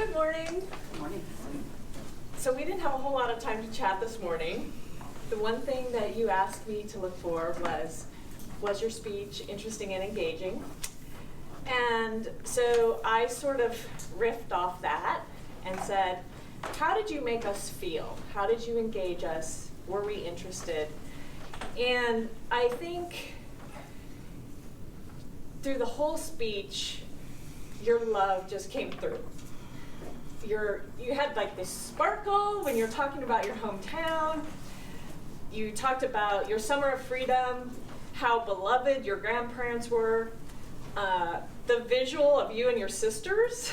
Good morning. Good morning. So we didn't have a whole lot of time to chat this morning. The one thing that you asked me to look for was your speech interesting and engaging? And so I sort of riffed off that and said, how did you make us feel? How did you engage us? Were we interested? And I think through the whole speech, your love just came through. You had like this sparkle when you're talking about your hometown. You talked about your summer of freedom, how beloved your grandparents were, the visual of you and your sisters,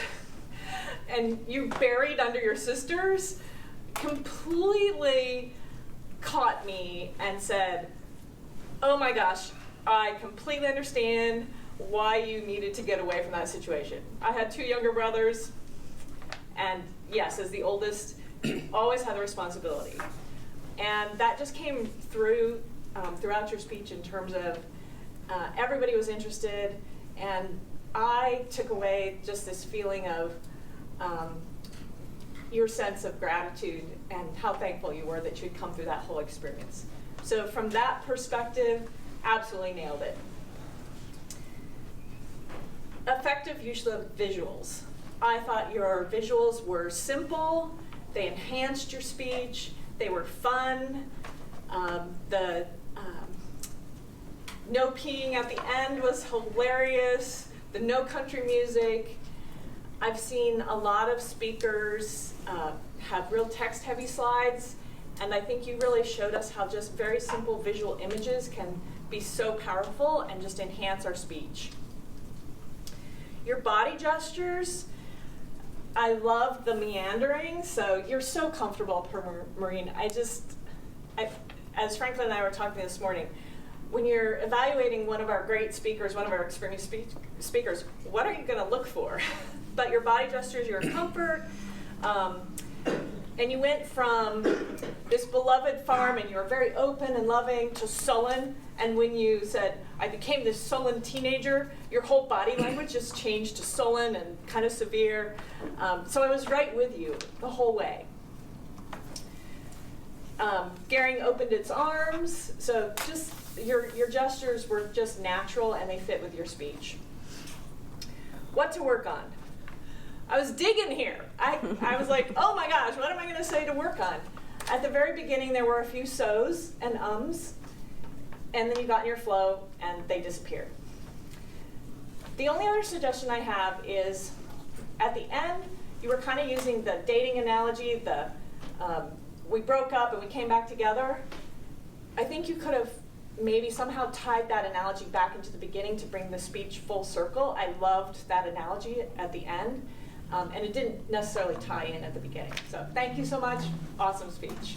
and you buried under your sisters, completely caught me and said, oh my gosh, I completely understand why you needed to get away from that situation. I had two younger brothers, and yes, as the oldest, you always had the responsibility. And that just came through throughout your speech in terms of everybody was interested, and I took away just this feeling of your sense of gratitude and how thankful you were that you'd come through that whole experience. So from that perspective, absolutely nailed it. Effective use of visuals. I thought your visuals were simple, they enhanced your speech, they were fun. The no peeing at the end was hilarious. The no country music. I've seen a lot of speakers have real text-heavy slides, and I think you really showed us how just very simple visual images can be so powerful and just enhance our speech. Your body gestures, I love the meandering, so you're so comfortable per Marine. As Franklin and I were talking this morning, when you're evaluating one of our great speakers, one of our experienced speakers, what are you going to look for? But your body gestures, your comfort, and you went from this beloved farm and you were very open and loving to sullen, and when you said, I became this sullen teenager, your whole body language just changed to sullen and kind of severe. So I was right with you the whole way. Garing opened its arms, so just your gestures were just natural and they fit with your speech. What to work on? I was digging here. I was like, oh my gosh, what am I going to say to work on? At the very beginning, there were a few so's and ums, and then you got in your flow, and they disappeared. The only other suggestion I have is, at the end, you were kind of using the dating analogy, we broke up and we came back together. I think you could have maybe somehow tied that analogy back into the beginning to bring the speech full circle. I loved that analogy at the end. And it didn't necessarily tie in at the beginning. So thank you so much. Awesome speech.